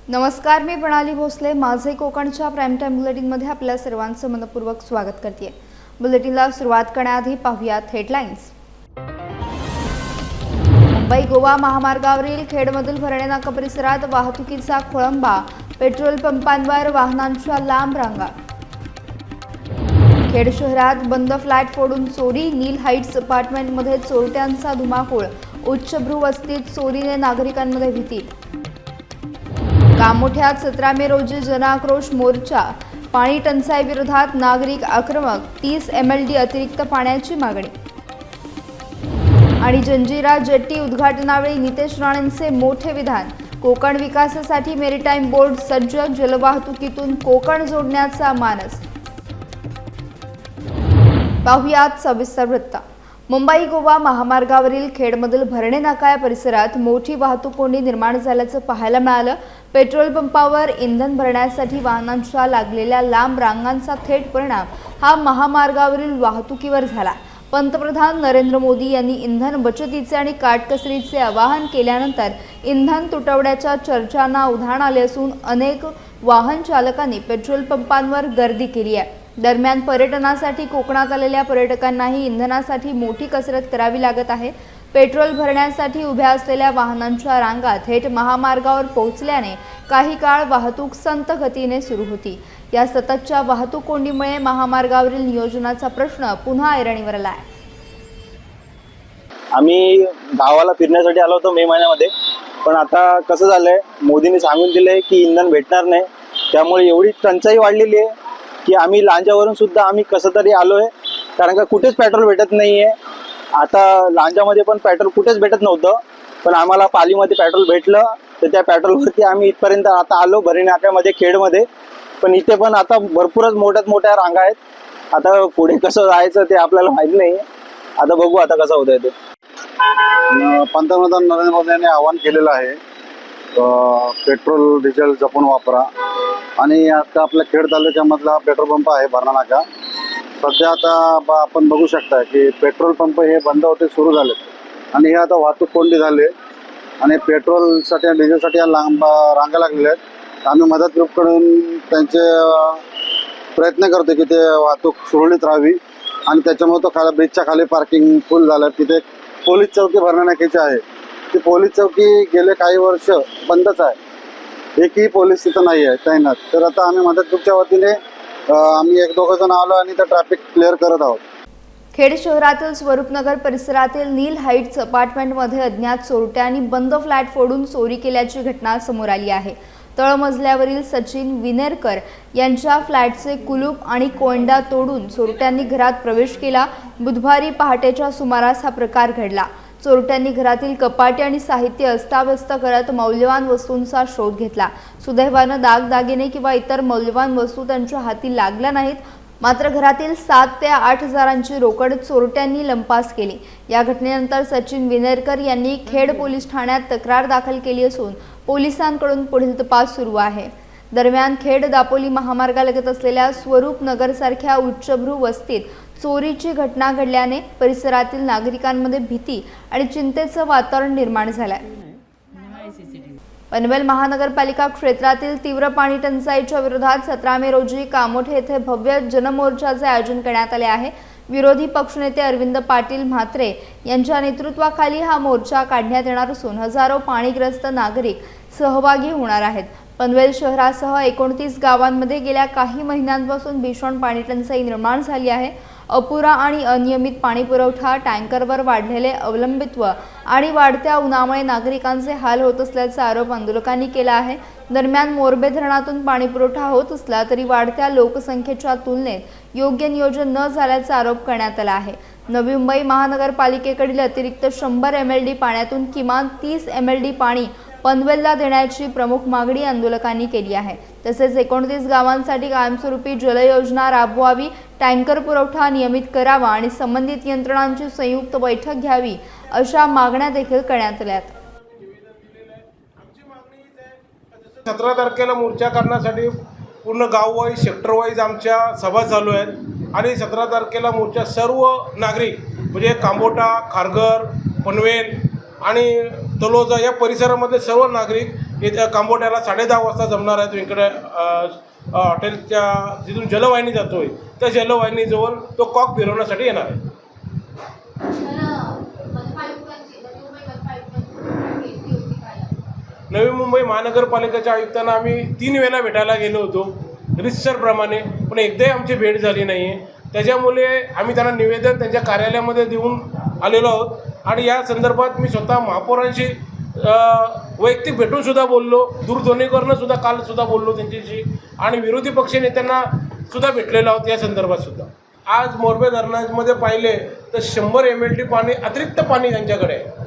नमस्कार, मी प्रणाली भोसले. माझे कोकणच्या प्राईम टाइम बुलेटिनमध्ये आपल्या सर्वांचं मनपूर्वक स्वागत करते. बुलेटिनला सुरुवात करण्याआधी पाहूयात हेडलाईन्स. मुंबई गोवा महामार्गावरील खेडमधील भरणे नाका परिसरात वाहतुकीचा खोळंबा, पेट्रोल पंपांवर वाहनांच्या लांब रांगा. खेड शहरात बंद फ्लॅट फोडून चोरी, नील हाईट्स अपार्टमेंटमध्ये चोरट्यांचा धुमाकूळ, उच्चभ्रू वस्तीत चोरीने नागरिकांमध्ये भीती. कामोठ्यात 17 मे रोजी जनआक्रोश मोर्चा, पाणी टंचाई विरोधात नागरिक आक्रमक, 30 MLD अतिरिक्त पाण्याची मागणी. आणि जंजिरा जेट्टी उद्घाटनावेळी नितेश राणेंचे मोठे विधान, कोकण विकासासाठी मेरीटाईम बोर्ड सज्ज, जलवाहतुकीतून कोकण जोडण्याचा मानस. पाहुयात सविस्तर वृत्त. मुंबई गोवा महामार्गावरील खेडमधील भरणे नाका या परिसरात मोठी वाहतूक कोंडी निर्माण झाल्याचं पाहायला मिळालं. पेट्रोल पंपावर इंधन भरण्यासाठी वाहनांच्या लागलेल्या लांब रांगांचा थेट परिणाम हा महामार्गावरील वाहतुकीवर झाला. पंतप्रधान नरेंद्र मोदी यांनी इंधन बचतीचे आणि काटकसरीचे आवाहन केल्यानंतर इंधन तुटवड्याच्या चर्चांना उधाण आले असून अनेक वाहन चालकांनी पेट्रोल पंपांवर गर्दी केली आहे. दरम्यान पर्यटनासाठी कोकणात आलेल्या पर्यटकांनाही इंधनासाठी मोठी कसरत करावी लागत आहे. पेट्रोल भरण्यासाठी उभ्या असलेल्या वाहनांच्या रांगा थेट महामार्गावर पोहोचल्याने काही काळ वाहतूक संथ गतीने सुरू होती. या सततच्या वाहतूक कोंडीमुळे महामार्गावरील नियोजनाचा प्रश्न पुन्हा ऐरणीवर आला आहे. आम्ही गावाला फिरण्यासाठी आलो होतो मे महिन्यामध्ये, पण आता कसं झालंय, मोदींनी सांगून दिलंय की इंधन भेटणार नाही. त्यामुळे एवढी टंचाई वाढलेली आहे की आम्ही लांजावरून सुद्धा आम्ही कसं तरी आलोय, कारण का कुठेच पेट्रोल भेटत नाहीये. आता लांजामध्ये पण पेट्रोल कुठेच भेटत नव्हतं, पण आम्हाला पालीमध्ये पेट्रोल भेटलं, तर त्या पेट्रोलवरती आम्ही इथपर्यंत आता आलो भरणे नाक्यामध्ये खेडमध्ये. पण इथे पण आता भरपूरच मोठ्या रांगा आहेत. आता पुढे कसं जायचं ते आपल्याला माहित नाही. आता बघू आता कसं होतंय ते. पंतप्रधान नरेंद्र मोदी यांनी आवाहन केलेलं आहे, पेट्रोल डिझेल जपून वापरा. आणि आता आपल्या खेड तालुक्यामधला पेट्रोल पंप आहे भरणा नाका. सध्या आता आपण बघू शकता की पेट्रोल पंप हे बंद होते सुरू झालेत आणि हे आता वाहतूक कोंडी झाले आणि पेट्रोलसाठी आणि डिझेलसाठी या रांगा लागलेल्या आहेत. आम्ही मदत ग्रुपकडून त्यांचे प्रयत्न करतो की ते वाहतूक सुरळीत राहावी आणि त्याच्यामुळे तो ब्रिजच्या खाली पार्किंग फुल झालं. तिथे पोलीस चौकी भरणा नाक्याची आहे. ती पोलीस चौकी गेले काही वर्ष बंदच आहे, एकही पोलीस तिथं नाही आहे तैनात. तर आता आम्ही मदत ग्रुपच्या वतीने आम्ही 1-2 जण आलो आणि ते ट्रॅफिक क्लिअर करत आहोत. खेड शहरातील स्वरूपनगर परिसरातील नील हाईट्स अपार्टमेंटमध्ये अज्ञात चोरट्यांनी बंद फ्लॅट फोडून चोरी केल्याची घटना समोर आली आहे. तळमजल्यावरील सचिन विनेरकर यांच्या फ्लॅटचे कुलूप आणि कोंडा तोडून चोरट्यांनी घरात प्रवेश केला. बुधवारी पहाटेच्या सुमारास हा प्रकार घडला. चोरट्यांनी घरातील कपाटे आणि साहित्य अस्ताव्यस्त करत मौल्यवान वस्तूंचा शोध घेतला. सुदैवानं दागदागिने किंवा इतर मौल्यवान वस्तू त्यांच्या हाती लागल्या नाहीत. मात्र घरातील 7 ते 8 हजारांची रोकड चोरट्यांनी लंपास केली. या घटनेनंतर सचिन विनेरकर यांनी खेड पोलीस ठाण्यात तक्रार दाखल केली असून पोलिसांकडून पुढील तपास सुरू आहे. दरम्यान खेड दापोली महामार्गालगत असलेल्या स्वरूप नगरसारख्या उच्चभ्रू वस्तीत चोरीची घटना घडल्याने परिसरातील नागरिकांमध्ये भीती आणि चिंतेचं वातावरण निर्माण झालंय. पनवेल महानगरपालिका क्षेत्रातील तीव्र पाणी टंचाईच्या विरोधात 17 मे रोजी कामोठे येथे भव्य जनमोर्चाचे आयोजन करण्यात आले आहे. विरोधी पक्षनेते अरविंद पाटील म्हात्रे यांच्या नेतृत्वाखाली हा मोर्चा काढण्यात येणार असून हजारो पाणीग्रस्त नागरिक सहभागी होणार आहेत. पनवेल शहरासह 29 गावांमध्ये गेल्या काही महिन्यांपासून भीषण पाणी टंचाई निर्माण झाली आहे. अपुरा आणि अनियमित पाणी पुरवठा, टँकरवर वाढलेले अवलंबित्व आणि वाढत्या उन्हामुळे नागरिकांचे हाल होत असल्याचा आरोप आंदोलकांनी केला आहे. दरम्यान मोरबे धरणातून पाणी पुरवठा होत असला तरी वाढत्या लोकसंख्येच्या तुलनेत योग्य नियोजन न झाल्याचा आरोप करण्यात आला आहे. नवी मुंबई महानगरपालिकेकडील अतिरिक्त 100 MLD पाण्यातून किमान 30 MLD पाणी पनवेलला देण्याची प्रमुख मागणी आंदोलकांनी केली आहे. तसेच 29 गावांसाठी कायमस्वरूपी जलयोजना राबवावी, टँकर पुरवठा नियमित करावा आणि संबंधित यंत्रणांची संयुक्त बैठक घ्यावी अशा मागण्या देखील करण्यात आल्या. 17 तारखेला मोर्चा करण्यासाठी पूर्ण गाववाईज सेक्टर वाईज आमच्या सभा चालू आहेत आणि 17 तारखेला मोर्चा सर्व नागरिक म्हणजे कांबोटा, खारघर, पनवेल आणि तलोजा या परिसरामध्ये सर्व नागरिक येत्या कांबोट्याला 10:30 वाजता जमणार आहेत. हॉटेलच्या जिथून जलवाहिनी जातोय त्या जलवाहिनीजवळ तो कॉक फिरवण्यासाठी येणार आहे. नवी मुंबई महानगरपालिकेच्या आयुक्तांना आम्ही 3 वेळा भेटायला गेलो होतो रितसरप्रमाणे, पण एकदाही आमची भेट झाली नाही आहे. त्याच्यामुळे आम्ही त्यांना निवेदन त्यांच्या कार्यालयामध्ये देऊन आलेलो आहोत आणि या संदर्भात मी स्वतः महापौरांशी वैयक्तिक भेटूनसुद्धा बोललो, दूरध्वनीवरनंसुद्धा कालसुद्धा बोललो त्यांच्याशी आणि विरोधी पक्ष नेत्यांना सुद्धा भेटलेलो आहोत या संदर्भातसुद्धा. आज मोरबे धरणामध्ये पाहिले तर 100 MLD पाणी, अतिरिक्त पाणी त्यांच्याकडे आहे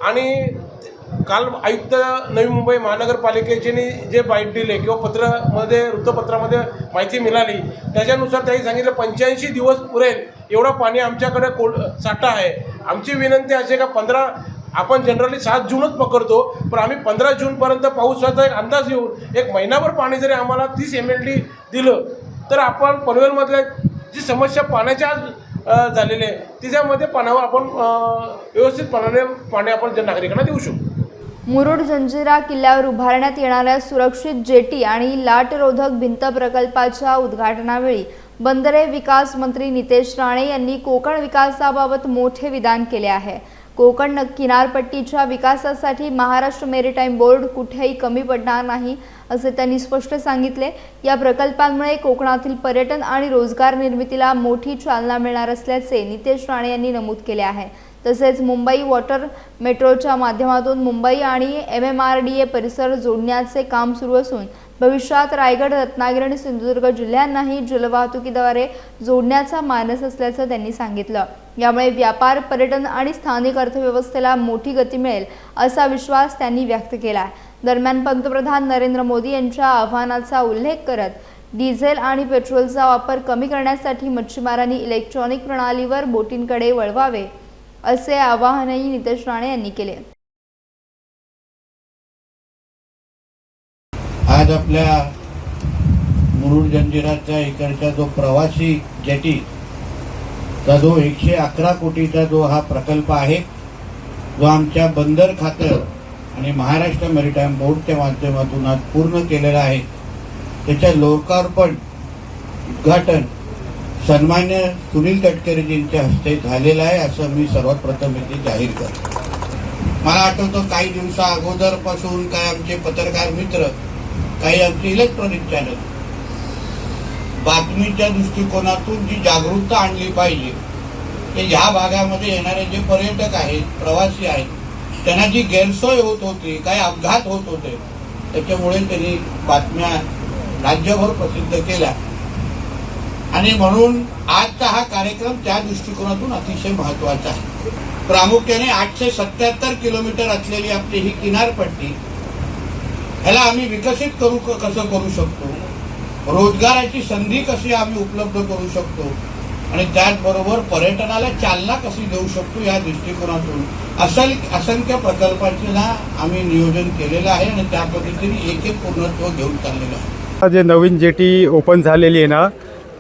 आणि काल आयुक्त नवी मुंबई महानगरपालिकेचे जे बाईट दिले किंवा वृत्तपत्रामध्ये माहिती मिळाली त्याच्यानुसार त्यांनी सांगितलं 85 दिवस पुरेल एवढं पाणी आमच्याकडे साठा आहे. आमची विनंती अशी का 15 आपण जनरली 7 जूनच पकडतो, पण आम्ही 15 जूनपर्यंत पावसाचा एक अंदाज येऊन 1 महिनाभर पाणी जरी आम्हाला 30 MLD दिलं तर आपण पनवेलमधल्या जी समस्या पाण्याच्या आज झालेली आहे तिच्यामध्ये पाण्यावर आपण व्यवस्थितपणाने पाणी आपण नागरिकांना देऊ शकतो. मुरुड जंजिरा किल्ल्यावर उभारण्यात येणाऱ्या सुरक्षित जेटी आणि लाटरोधक भिंत प्रकल्पाच्या उद्घाटनावेळी बंदरे विकास मंत्री नितेश राणे यांनी कोकण विकासाबाबत मोठे विधान केले आहे. कोकण किनारपट्टीच्या विकासासाठी महाराष्ट्र मेरीटाईम बोर्ड कुठेही कमी पडणार नाही असे त्यांनी स्पष्ट सांगितले. या प्रकल्पांमुळे कोकणातील पर्यटन आणि रोजगार निर्मितीला मोठी चालना मिळणार असल्याचे नितेश राणे यांनी नमूद केले आहे. तसेच मुंबई वॉटर मेट्रोच्या माध्यमातून मुंबई आणि MMRDA परिसर जोडण्याचे काम सुरू असून भविष्यात रायगड, रत्नागिरी आणि सिंधुदुर्ग जिल्ह्यांनाही जलवाहतुकीद्वारे जोडण्याचा मानस असल्याचं त्यांनी सांगितलं. यामुळे व्यापार, पर्यटन आणि स्थानिक अर्थव्यवस्थेला मोठी गती मिळेल असा विश्वास त्यांनी व्यक्त केला. दरम्यान पंतप्रधान नरेंद्र मोदी यांच्या आवाहनाचा उल्लेख करत डिझेल आणि पेट्रोलचा वापर कमी करण्यासाठी मच्छीमारांनी इलेक्ट्रॉनिक प्रणालीवर बोटींकडे वळवावे असे आवाहनही नितेश राणे यांनी केले. आज आपल्या मुरुड जंजिराच्या इकडचा जो प्रवासी जेटीचा जो 111 कोटीचा जो हा प्रकल्प आहे, जो आमच्या बंदर खातं आणि महाराष्ट्र मेरीटाईम बोर्डच्या माध्यमातून आज पूर्ण केलेला आहे, त्याच्या लोकार्पण उद्घाटन सन्मान्य सुनील तटकरेजींच्या हस्ते झालेला आहे असं मी सर्वात प्रथम इथे जाहीर करतो. मला आठवतं काही दिवसा अगोदरपासून काही आमचे पत्रकार मित्र, काही आमचे इलेक्ट्रॉनिक चॅनल बातमीच्या दृष्टिकोनातून जी जागरूकता आणली पाहिजे ते ह्या भागामध्ये येणारे जे पर्यटक आहेत, प्रवासी आहेत, त्यांना जी गैरसोय होत होती, काही अपघात होत होते, त्याच्यामुळे त्यांनी बातम्या राज्यभर प्रसिद्ध केल्या आणि म्हणून आजचा हा कार्यक्रम त्या दृष्टिकोनातून अतिशय महत्वाचा आहे. प्रामुख्याने 877 किलोमीटर असलेली आपली ही किनारपट्टी, ह्याला आम्ही विकसित कसं करू शकतो, रोजगाराची संधी कशी आम्ही उपलब्ध करू शकतो आणि त्याचबरोबर पर्यटनाला चालना कशी देऊ शकतो या दृष्टिकोनातून असंख्य प्रकल्पांना आम्ही नियोजन केलेलं आहे आणि त्या पद्धतीने एक पूर्णत्व घेऊन चाललेलं आहे. जे नवीन जेटी ओपन झालेली आहे ना,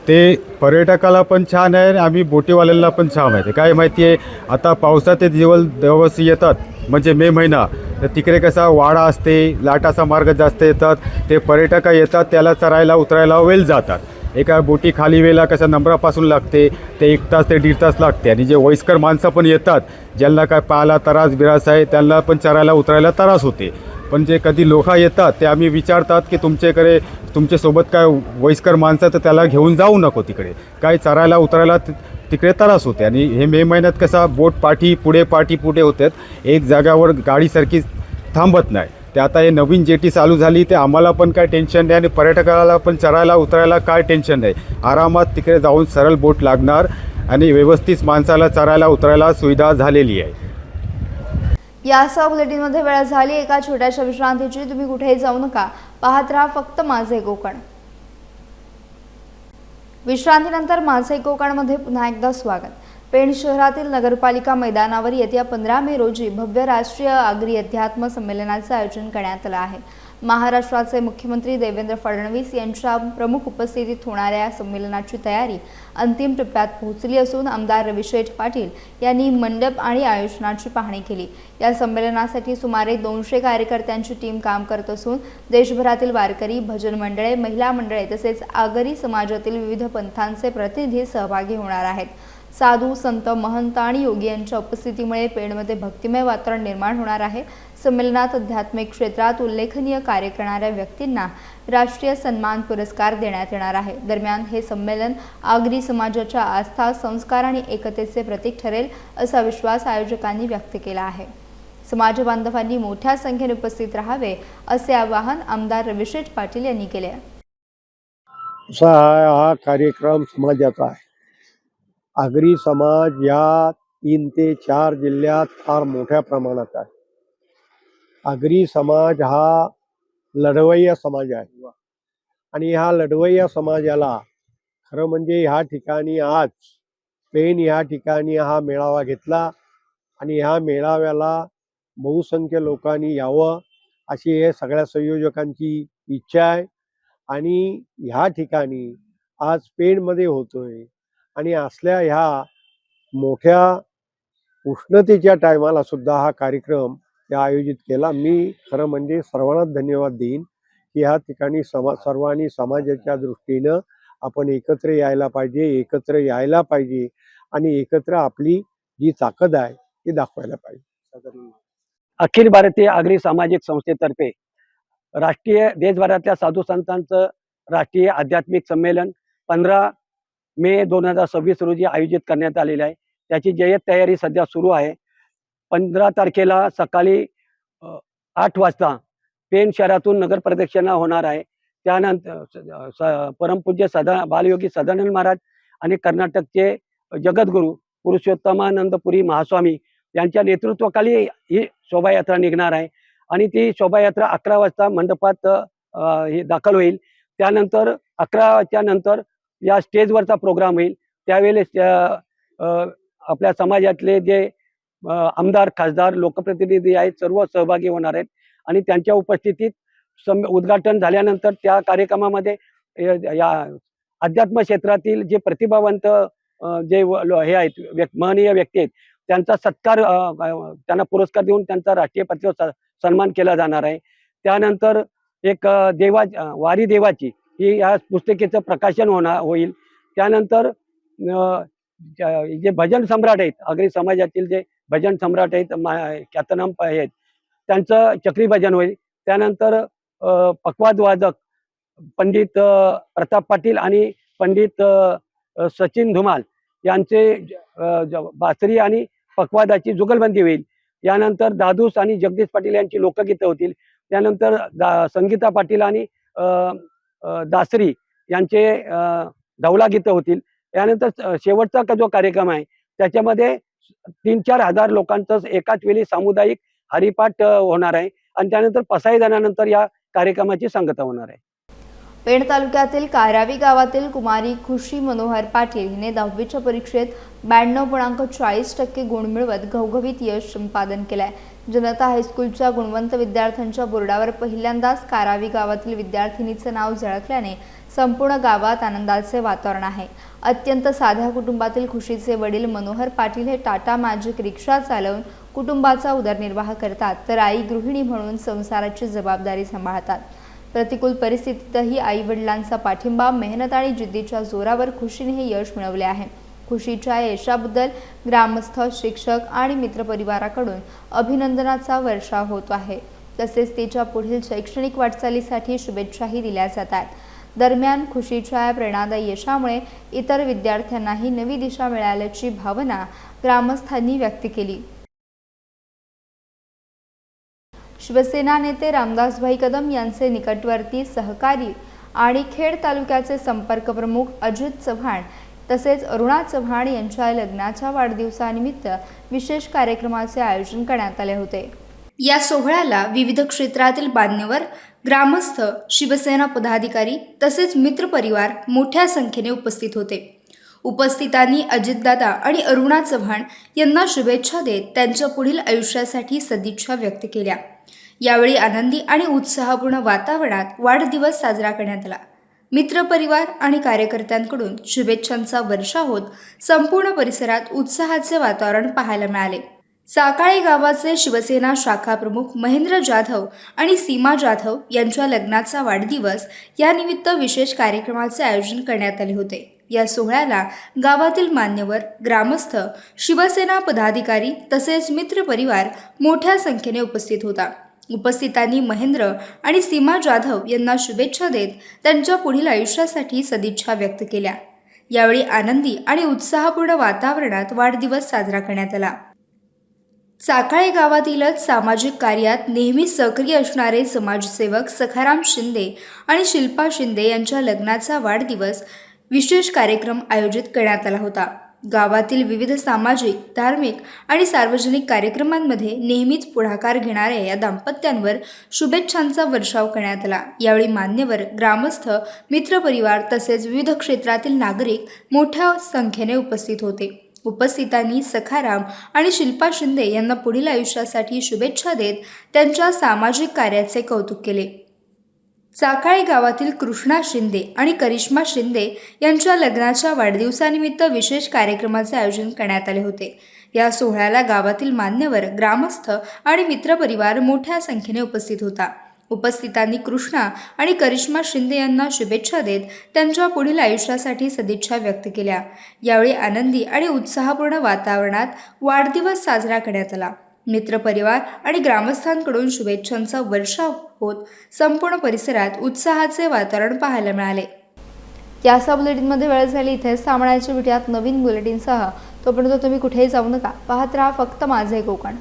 ते पर्यटकाला पण छान आहे आणि आम्ही बोटीवाल्यांना पण छान आहे. काय माहिती आहे, आता पावसाचे दिवस येतात म्हणजे मे महिना, तर तिकडे कसा वाडा असते, लाटाचा मार्ग जास्त येतात, ते पर्यटक येतात त्याला चरायला उतरायला वेळ जातात. एका बोटी खाली वेळेला कसा नंबरापासून लागते ते 1 तास ते 1.5 तास लागते आणि जे वयस्कर माणसं पण येतात ज्यांना काय पाहायला त्रास बिरास आहे त्यांना पण चरायला उतरायला त्रास होते. पण जे कधी लोक येतात ते आम्ही विचारतात की तुमच्यासोबत काय वयस्कर माणसं तर त्याला घेऊन जाऊ नको, तिकडे काय चरायला उतरायला तिकडे त्रास होते. आणि हे मे महिन्यात कसा बोट पाठी पुढे होतात, एक जागावर गाडीसारखी थांबत नाही. ते आता हे नवीन जेटी चालू झाली ते आम्हाला पण काय टेन्शन नाही आणि पर्यटकाला पण चरायला उतरायला काय टेन्शन नाही. आरामात तिकडे जाऊन सरळ बोट लागणार आणि व्यवस्थित माणसाला चरायला उतरायला सुविधा झालेली आहे. यासह बुलेटिनमध्ये वेळ झाली एका छोट्याशा विश्रांतीची. तुम्ही कुठेही जाऊ नका, पाहत राहा फक्त माझे कोकण. विश्रांतीनंतर माझे कोकणमध्ये पुन्हा एकदा स्वागत. पेण शहरातील नगरपालिका मैदानावर येत्या 15 मे रोजी भव्य राष्ट्रीय आगरी अध्यात्म संमेलनाचे आयोजन करण्यात आले आहे. महाराष्ट्राचे मुख्यमंत्री देवेंद्र फडणवीस यांच्या प्रमुख उपस्थितीत होणाऱ्या या संमेलनाची तयारी अंतिम टप्प्यात पोहोचली असून आमदार रविशेठ पाटील यांनी मंडप आणि आयोजनाची पाहणी केली। या संमेलनासाठी सुमारे 200 कार्यकर्त्यांची टीम काम करत असून देशभरातील वारकरी, भजन मंडळे, महिला मंडळे तसेच आगरी समाजातील विविध पंथांचे प्रतिनिधी सहभागी होणार आहेत। साधू, संत, महंत आणि योगी यांच्या उपस्थितीमुळे पेणमध्ये भक्तिमय वातावरण निर्माण होणार आहे। संमेलनात आध्यात्मिक क्षेत्रात उल्लेखनीय कार्य करणाऱ्या व्यक्तींना राष्ट्रीय सन्मान पुरस्कार देण्यात येणार आहे। दरम्यान हे संमेलन आगरी समाजाच्या आस्था, संस्कार आणि एकतेचे प्रतीक ठरेल असा विश्वास आयोजकांनी व्यक्त केला आहे। समाज बांधवांनी मोठ्या संख्येने उपस्थित राहावे असे आवाहन आमदार रविशेठ पाटील यांनी केले आहे। हा कार्यक्रम समाजाचा आहे। आगरी समाज या 3 ते 4 जिल्ह्यात फार मोठ्या प्रमाणात आहे। आगरी समाज हा लढवय्या समाज आहे आणि ह्या लढवय्या समाजाला खरं म्हणजे ह्या ठिकाणी आज पेण ह्या ठिकाणी हा मेळावा घेतला आणि ह्या मेळाव्याला बहुसंख्य लोकांनी यावं अशी हे सगळ्या संयोजकांची इच्छा आहे आणि ह्या ठिकाणी आज पेणमध्ये होतोय आणि असल्या ह्या मोठ्या उष्णतेच्या टायमाला सुद्धा हा कार्यक्रम आयोजित केला। मी खरं म्हणजे सर्वांना धन्यवाद देईन की ह्या ठिकाणी सर्वांनी समाजाच्या दृष्टीनं आपण एकत्र यायला पाहिजे आणि एकत्र आपली जी ताकद आहे ती दाखवायला पाहिजे। अखिल भारतीय आगरी सामाजिक संस्थेतर्फे राष्ट्रीय देशभरातल्या साधू संतांचं राष्ट्रीय आध्यात्मिक संमेलन 15 मे 2026 रोजी आयोजित करण्यात आलेलं आहे। त्याची जय्यत तयारी सध्या सुरू आहे। 15 तारखेला सकाळी 8 वाजता पेण शहरातून नगर प्रदक्षिणा होणार आहे। त्यानंतर परमपूज्य बालयोगी सदानंद महाराज आणि कर्नाटकचे जगद्गुरू पुरुषोत्तमानंदपुरी महास्वामी यांच्या नेतृत्वाखाली ही शोभायात्रा निघणार आहे आणि ती शोभायात्रा 11 वाजता मंडपात दाखल होईल। त्यानंतर 11च्या नंतर या स्टेजवरचा प्रोग्राम होईल। त्यावेळेस आपल्या समाजातले जे आमदार, खासदार, लोकप्रतिनिधी आहेत सर्व सहभागी होणार आहेत आणि त्यांच्या उपस्थितीत उद्घाटन झाल्यानंतर त्या कार्यक्रमामध्ये या अध्यात्म क्षेत्रातील जे प्रतिभावंत जे हे आहेत महनीय व्यक्ती आहेत त्यांचा सत्कार, त्यांना पुरस्कार देऊन त्यांचा राष्ट्रीय पातळीवर सन्मान केला जाणार आहे। त्यानंतर एक वारी देवाची ही या पुस्तकेचं प्रकाशन होईल। त्यानंतर जे भजन सम्राट आहेत, आगरी समाजातील जे भजन सम्राट आहेत, ख्यातनाम आहेत, त्यांचं चक्री भजन होईल। त्यानंतर पखवाद वादक पंडित प्रताप पाटील आणि पंडित सचिन धुमाल यांचे बासरी आणि पखवादाची जुगलबंदी होईल। यानंतर दादूस आणि जगदीश पाटील यांची लोकगीतं होतील। त्यानंतर संगीता पाटील आणि दासरी यांचे धवला गीतं होतील। यानंतर शेवटचा जो कार्यक्रम आहे त्याच्यामध्ये 3-4 हजार लोकांचं एकाच वेळी सामुदायिक हरिपाठ होणार आहे आणि त्यानंतर पसाई जणांनंतर या कार्यक्रमाची सांगता होणार आहे। पेण तालुक्यातील कारावी गावातील कुमारी खुशी मनोहर पाटील हिने 10वीच्या परीक्षेत 92.40% गुण मिळवत घवघवीत यश संपादन केले आहे। जनता हायस्कूलच्या गुणवंत विद्यार्थ्यांच्या बोर्डावर पहिल्यांदाच कारावी गावातील विद्यार्थिनीचे नाव झळकल्याने संपूर्ण गावात आनंदाचे वातावरण आहे। अत्यंत साध्या कुटुंबातील खुशीचे वडील मनोहर पाटील हे टाटा मॅजिक रिक्षा चालवून कुटुंबाचा उदरनिर्वाह करतात, तर आई गृहिणी म्हणून संसाराची जबाबदारी सांभाळतात। प्रतिकूल परिस्थितीतही आई वडिलांचा पाठिंबा, मेहनत आणि जिद्दीच्या जोरावर खुशीने हे यश मिळवले आहे। खुशीच्या यशाबद्दल ग्रामस्थ, शिक्षक आणि मित्रपरिवाराकडून अभिनंदनाचा वर्षाव होत आहे। तसेच तिच्या पुढील शैक्षणिक वाटचालीसाठी शुभेच्छाही दिल्या जात आहेत। दरम्यान खुशीच्या प्रेरणादायी यशामुळे इतर विद्यार्थ्यांनाही नवी दिशा मिळाल्याची भावना ग्रामस्थांनी व्यक्त केली। शिवसेना नेते रामदासभाई कदम यांचे निकटवर्ती सहकारी आणि खेड तालुक्याचे संपर्क प्रमुख अजित चव्हाण तसेच अरुणा चव्हाण यांच्या लग्नाच्या वाढदिवसानिमित्त विशेष कार्यक्रमाचे आयोजन करण्यात आले होते। या सोहळ्याला विविध क्षेत्रातील मान्यवर, ग्रामस्थ, शिवसेना पदाधिकारी तसेच मित्रपरिवार मोठ्या संख्येने उपस्थित होते। उपस्थितांनी अजितदादा आणि अरुणा चव्हाण यांना शुभेच्छा देत त्यांच्या पुढील आयुष्यासाठी सदिच्छा व्यक्त केल्या। यावेळी आनंदी आणि उत्साहपूर्ण वातावरणात वाढदिवस साजरा करण्यात आला. मित्रपरिवार आणि कार्यकर्त्यांकडून शुभेच्छांचा वर्षाव होत संपूर्ण परिसरात उत्साहाचे वातावरण पाहायला मिळाले. साकाळे गावाचे शिवसेना शाखा प्रमुख महेंद्र जाधव आणि सीमा जाधव यांच्या लग्नाचा वाढदिवस यानिमित्त विशेष कार्यक्रमाचे आयोजन करण्यात आले होते. या सोहळ्याला गावातील मान्यवर, ग्रामस्थ, शिवसेना पदाधिकारी तसेच मित्रपरिवार मोठ्या संख्येने उपस्थित होता. उपस्थितांनी महेंद्र आणि सीमा जाधव यांना शुभेच्छा देत त्यांच्या पुढील आयुष्यासाठी सदिच्छा व्यक्त केल्या. यावेळी आनंदी आणि उत्साहपूर्ण वातावरणात वाढदिवस साजरा करण्यात आला. साकाळे गावातीलच सामाजिक कार्यात नेहमी सक्रिय असणारे समाजसेवक सखाराम शिंदे आणि शिल्पा शिंदे यांच्या लग्नाचा वाढदिवस विशेष कार्यक्रम आयोजित करण्यात आला होता. गावातील विविध सामाजिक, धार्मिक आणि सार्वजनिक कार्यक्रमांमध्ये नेहमीच पुढाकार घेणाऱ्या या दाम्पत्यांवर शुभेच्छांचा वर्षाव करण्यात आला. यावेळी मान्यवर, ग्रामस्थ, मित्रपरिवार तसेच विविध क्षेत्रातील नागरिक मोठ्या संख्येने उपस्थित होते. उपस्थितांनी सखाराम आणि शिल्पा शिंदे यांना पुढील आयुष्यासाठी शुभेच्छा देत त्यांच्या सामाजिक कार्याचे कौतुक केले. साकाळे गावातील कृष्णा शिंदे आणि करिश्मा शिंदे यांच्या लग्नाच्या वाढदिवसानिमित्त विशेष कार्यक्रमाचे आयोजन करण्यात आले होते. या सोहळ्याला गावातील मान्यवर, ग्रामस्थ आणि मित्रपरिवार मोठ्या संख्येने उपस्थित होता. उपस्थितांनी कृष्णा आणि करिश्मा शिंदे यांना शुभेच्छा देत त्यांच्या पुढील आयुष्यासाठी सदिच्छा व्यक्त केल्या. यावेळी आनंदी आणि उत्साहपूर्ण वातावरणात वाढदिवस साजरा करण्यात आला. मित्रपरिवार आणि ग्रामस्थांकडून शुभेच्छांचा वर्षाव होत संपूर्ण परिसरात उत्साहाचे वातावरण पाहायला मिळाले. या बुलेटिनमध्ये वेळ झाली इथेच थांबण्याची. भेटूयात नवीन बुलेटिनसह. तोपर्यंत तुम्ही कुठेही जाऊ नका. पाहत राहा फक्त माझे कोकण.